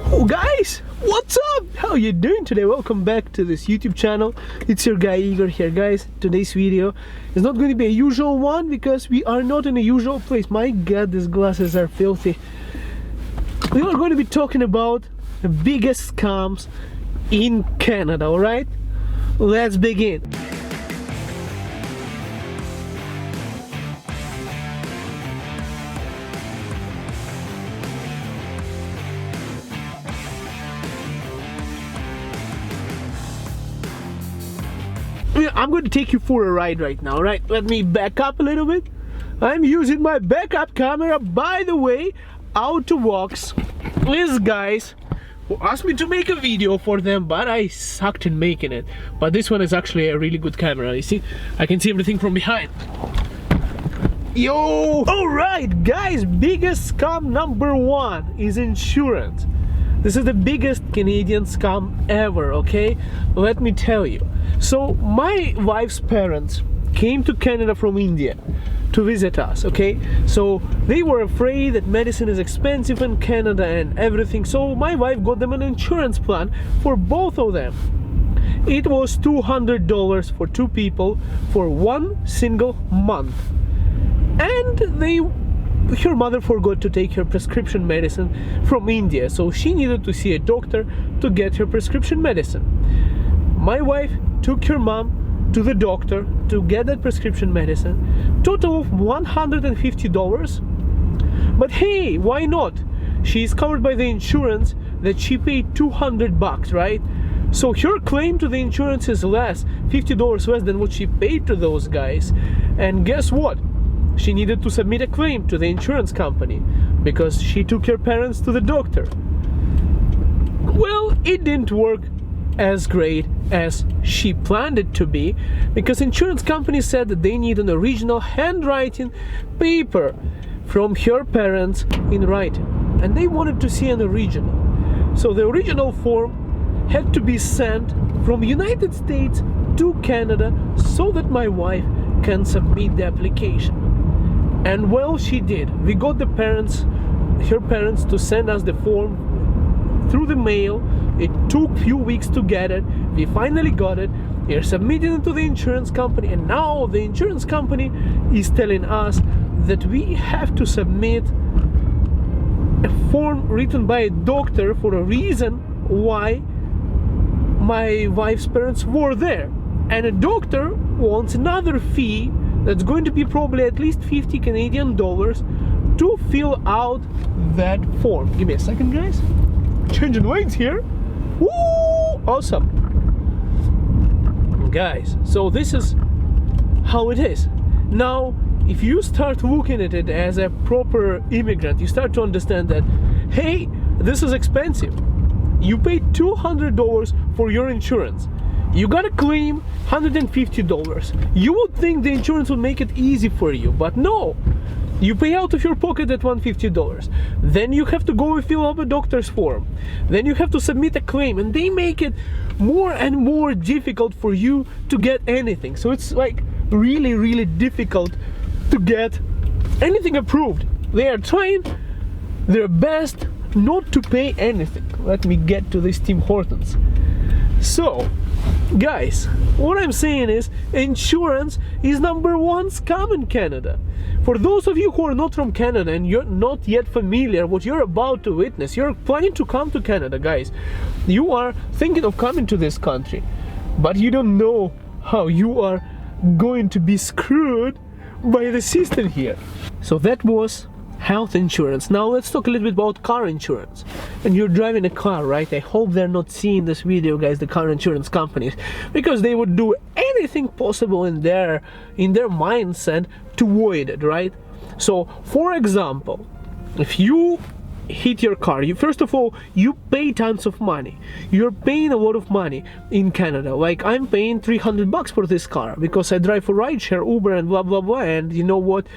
Oh guys, what's up? How you doing today? Welcome back to this YouTube channel. It's your guy Igor here, guys. Today's video is not going to be a usual one because we are not in a usual place. My god, these glasses are filthy. We are going to be talking about the biggest scams in Canada, alright? Let's begin. I'm going to take you for a ride right now, right? Let me back up a little bit. I'm using my backup camera, by the way, out to walks. These guys who asked me to make a video for them, but I sucked in making it. But this one is actually a really good camera. You see, I can see everything from behind. Yo! Alright, guys, biggest scam number one is insurance. This is the biggest Canadian scam ever, okay? Let me tell you. So, my wife's parents came to Canada from India to visit us, okay? So, they were afraid that medicine is expensive in Canada and everything. So, my wife got them an insurance plan for both of them. It was $200 for two people for one single month. And her mother forgot to take her prescription medicine from India, so she needed to see a doctor to get her prescription medicine. My wife took her mom to the doctor to get that prescription medicine, total of $150. But hey, why not? She is covered by the insurance that she paid $200, right? So her claim to the insurance is less, $50 less than what she paid to those guys. And guess what? She needed to submit a claim to the insurance company because she took her parents to the doctor. Well, it didn't work as great as she planned it to be because insurance company said that they need an original handwriting paper from her parents in writing, and they wanted to see an original. So the original form had to be sent from United States to Canada so that my wife can submit the application. And well, she did. We got her parents to send us the form through the mail. It took a few weeks to get it. We finally got it. We're submitting it to the insurance company, and now the insurance company is telling us that we have to submit a form written by a doctor for a reason why my wife's parents were there. And a doctor wants another fee that's going to be probably at least 50 Canadian dollars to fill out that form. Give me a second, guys. Changing lanes here. Woo! Awesome. Guys, so this is how it is. Now, if you start looking at it as a proper immigrant, you start to understand that, hey, this is expensive. You paid $200 for your insurance. You got a claim $150. You would think the insurance would make it easy for you, but no. You pay out of your pocket at $150. Then you have to go and fill out a doctor's form. Then you have to submit a claim, and they make it more and more difficult for you to get anything. So it's like really, really difficult to get anything approved. They are trying their best not to pay anything. Let me get to this Tim Hortons. So, guys, what I'm saying is insurance is number one scam in Canada. For those of you who are not from Canada and you're not yet familiar what you're about to witness, you're planning to come to Canada, guys. You are thinking of coming to this country, but you don't know how you are going to be screwed by the system here. So that was health insurance. Now let's talk a little bit about car insurance. And you're driving a car, right? I hope they're not seeing this video, guys, the car insurance companies, because they would do anything possible in their mindset to avoid it, right? So, for example, if you hit your car, first of all, you pay tons of money. You're paying a lot of money in Canada. Like, I'm paying $300 for this car because I drive for rideshare, Uber, and blah blah blah. And you know what?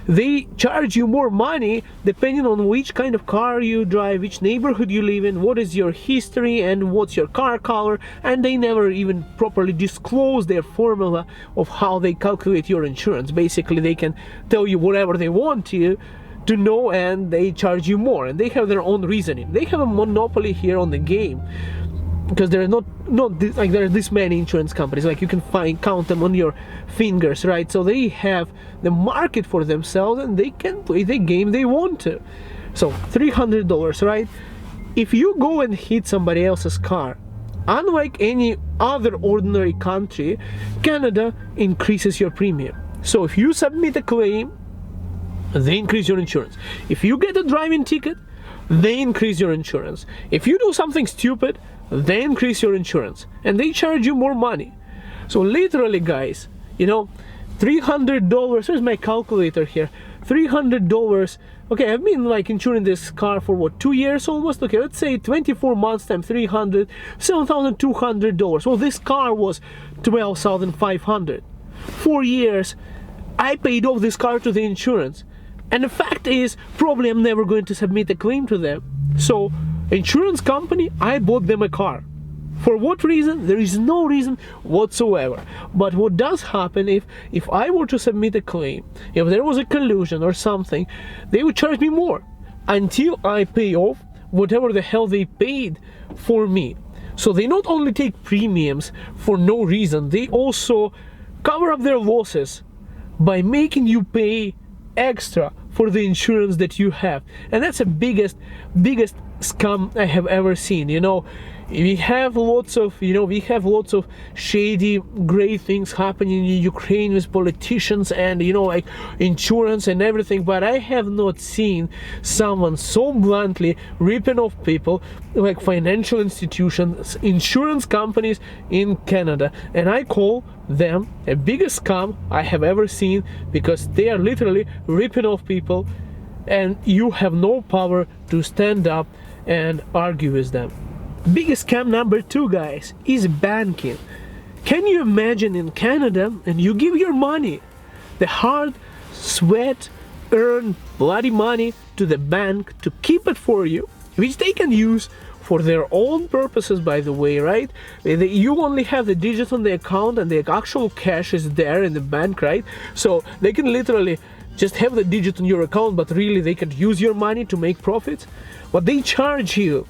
They charge you more money depending on which kind of car you drive, which neighborhood you live in, what is your history, and what's your car color. And they never even properly disclose their formula of how they calculate your insurance. Basically, they can tell you whatever they want to to know, and they charge you more, and they have their own reasoning. They have a monopoly here on the game, because there are not like there are this many insurance companies, like you can count them on your fingers, right? So they have the market for themselves, and they can play the game they want to. So $300, right? If you go and hit somebody else's car, unlike any other ordinary country, Canada increases your premium. So if you submit a claim, they increase your insurance. If you get a driving ticket, they increase your insurance. If you do something stupid, they increase your insurance, and they charge you more money. So literally, guys, you know, $300, here's my calculator here, $300. Okay, I've been like insuring this car for what, 2 years almost? Okay, let's say 24 months times 300, $7,200. Well, this car was $12,500. 4 years, I paid off this car to the insurance. And the fact is, probably I'm never going to submit a claim to them. So, insurance company, I bought them a car. For what reason? There is no reason whatsoever. But what does happen if I were to submit a claim, if there was a collusion or something, they would charge me more until I pay off whatever the hell they paid for me. So they not only take premiums for no reason, they also cover up their losses by making you pay extra for the insurance that you have. And that's the biggest scam I have ever seen. You know, we have lots of shady, gray things happening in Ukraine with politicians and, you know, like insurance and everything, but I have not seen someone so bluntly ripping off people like financial institutions, insurance companies in Canada. And I call them the biggest scam I have ever seen, because they are literally ripping off people, and you have no power to stand up and argue with them. Biggest scam number 2, guys, is banking. Can you imagine in Canada, and you give your money, the hard, sweat, earned, bloody money to the bank to keep it for you, which they can use for their own purposes, by the way, right? You only have the digits on the account, and the actual cash is there in the bank, right? So they can literally just have the digit on your account, but really they can use your money to make profits. But they charge you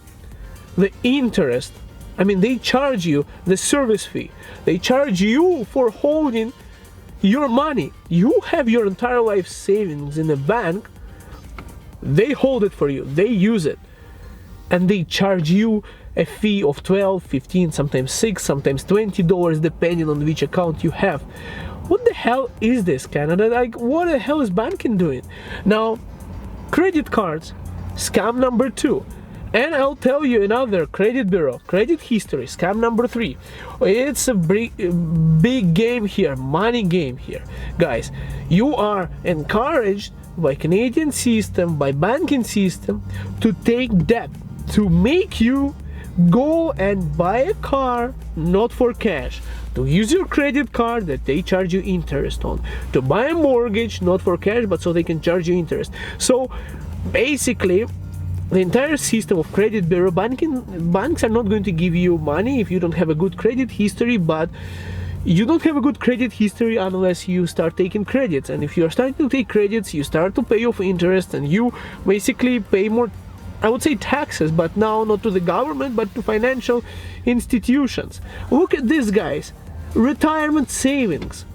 the interest. I mean, they charge you the service fee. They charge you for holding your money. You have your entire life savings in a bank. They hold it for you. They use it. And they charge you a fee of $12, $15, sometimes $6, sometimes $20, depending on which account you have. What the hell is this, Canada? Like, what the hell is banking doing? Now, credit cards, scam number 2. And I'll tell you another credit bureau, credit history, scam number 3. It's a big game here, money game here. Guys, you are encouraged by Canadian system, by banking system, to take debt, to make you go and buy a car, not for cash, to use your credit card that they charge you interest on, to buy a mortgage, not for cash, but so they can charge you interest. So basically, the entire system of credit bureau banks are not going to give you money if you don't have a good credit history, but you don't have a good credit history unless you start taking credits. And if you're starting to take credits, you start to pay off interest, and you basically pay more, I would say, taxes, but now not to the government, but to financial institutions. Look at this, guys. Retirement savings.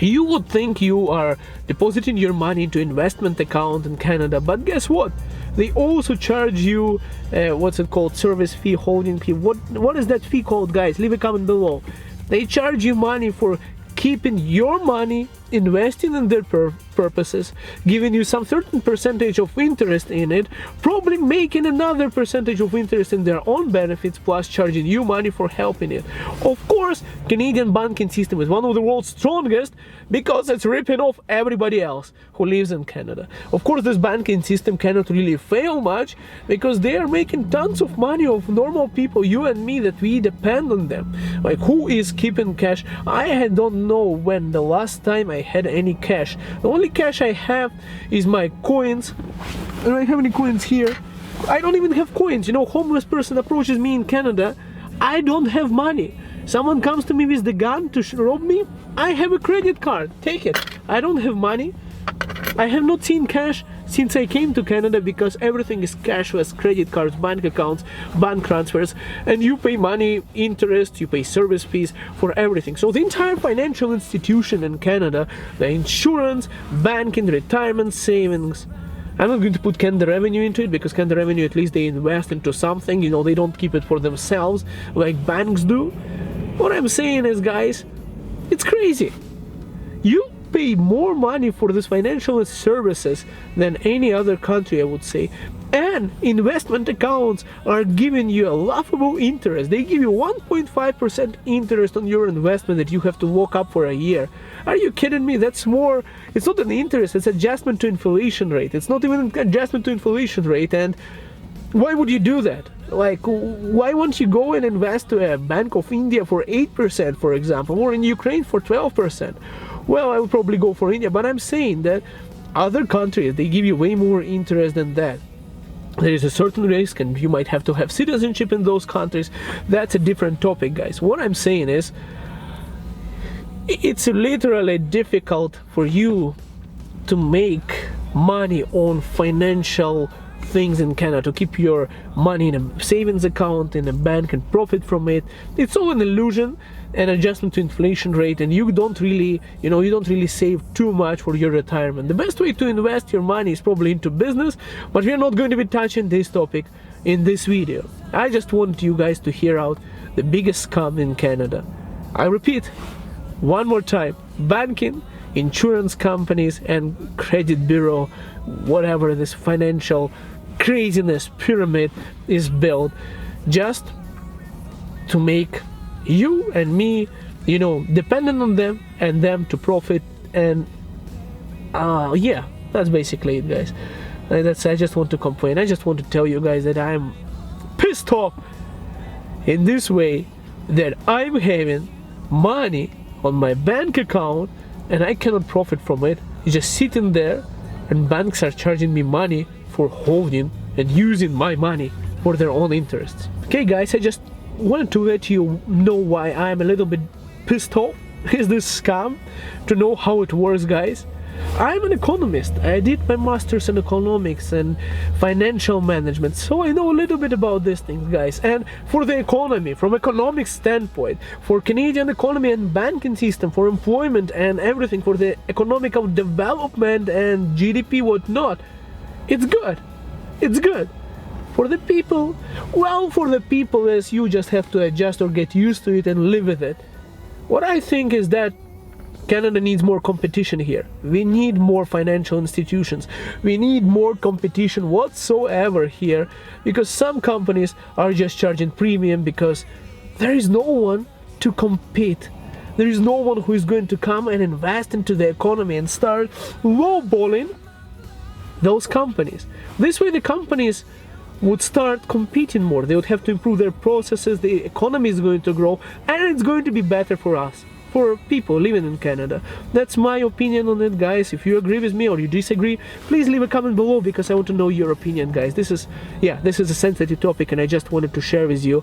You would think you are depositing your money into investment account in Canada, but guess what? They also charge you, what's it called, service fee, holding fee. What is that fee called, guys? Leave a comment below. They charge you money for keeping your money, investing in their purposes, giving you some certain percentage of interest in it, probably making another percentage of interest in their own benefits, plus charging you money for helping it. Of course, Canadian banking system is one of the world's strongest because it's ripping off everybody else who lives in Canada. Of course, this banking system cannot really fail much because they are making tons of money of normal people, you and me, that we depend on them. Like, who is keeping cash? I don't know when the last time I had any cash. The only cash I have is my coins. I don't have any coins here. I don't even have coins. You know, homeless person approaches me in Canada. I don't have money. Someone comes to me with the gun to rob me. I have a credit card. Take it. I don't have money. I have not seen cash since I came to Canada, because everything is cashless, credit cards, bank accounts, bank transfers, and you pay money, interest, you pay service fees for everything. So the entire financial institution in Canada, the insurance, banking, retirement, savings, I'm not going to put Canada Revenue into it, because Canada Revenue, at least they invest into something, you know, they don't keep it for themselves like banks do. What I'm saying is, guys, it's crazy. You pay more money for this financial services than any other country, I would say. And investment accounts are giving you a laughable interest. They give you 1.5% interest on your investment that you have to lock up for a year. Are you kidding me? That's more, it's not an interest, it's adjustment to inflation rate. It's not even an adjustment to inflation rate. And why would you do that? Like, why won't you go and invest to a Bank of India for 8%, for example, or in Ukraine for 12%? Well, I would probably go for India, but I'm saying that other countries, they give you way more interest than that. There is a certain risk, and you might have to have citizenship in those countries. That's a different topic, guys. What I'm saying is, it's literally difficult for you to make money on financial things in Canada, to keep your money in a savings account, in a bank, and profit from it. It's all an illusion, an adjustment to inflation rate, and you don't really, you don't really save too much for your retirement. The best way to invest your money is probably into business, but we're not going to be touching this topic in this video. I just want you guys to hear out the biggest scam in Canada. I repeat one more time: banking, insurance companies, and credit bureau, whatever this financial craziness pyramid is built just to make you and me, dependent on them, and them to profit. And yeah, that's basically it, guys. I just want to complain. I just want to tell you guys that I'm pissed off in this way, that I'm having money on my bank account and I cannot profit from it. It's just sitting there, and banks are charging me money for holding and using my money for their own interests. Okay, guys, I just wanted to let you know why I'm a little bit pissed off is this scam, to know how it works, guys. I'm an economist. I did my master's in economics and financial management, so I know a little bit about these things, guys. And for the economy, from economic standpoint, for Canadian economy and banking system, for employment and everything, for the economical development and GDP, whatnot, it's good. It's good. For the people, well, for the people is you just have to adjust or get used to it and live with it. What I think is that Canada needs more competition here. We need more financial institutions. We need more competition whatsoever here, because some companies are just charging premium because there is no one to compete. There is no one who is going to come and invest into the economy and start lowballing those companies. This way the companies would start competing more. They would have to improve their processes, the economy is going to grow, and it's going to be better for us, for people living in Canada. That's my opinion on it, guys. If you agree with me or you disagree, please leave a comment below, because I want to know your opinion, guys. This is a sensitive topic, and I just wanted to share with you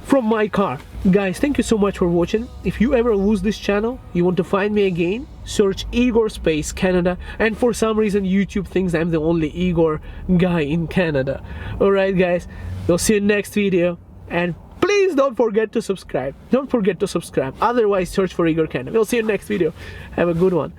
from my car. Guys, thank you so much for watching. If you ever lose this channel, you want to find me again, search Igor space Canada, and for some reason YouTube thinks I'm the only Igor guy in Canada. Alright, guys, we'll see you next video, and please don't forget to subscribe. Don't forget to subscribe. Otherwise, search for Igor Canada. We'll see you next video. Have a good one.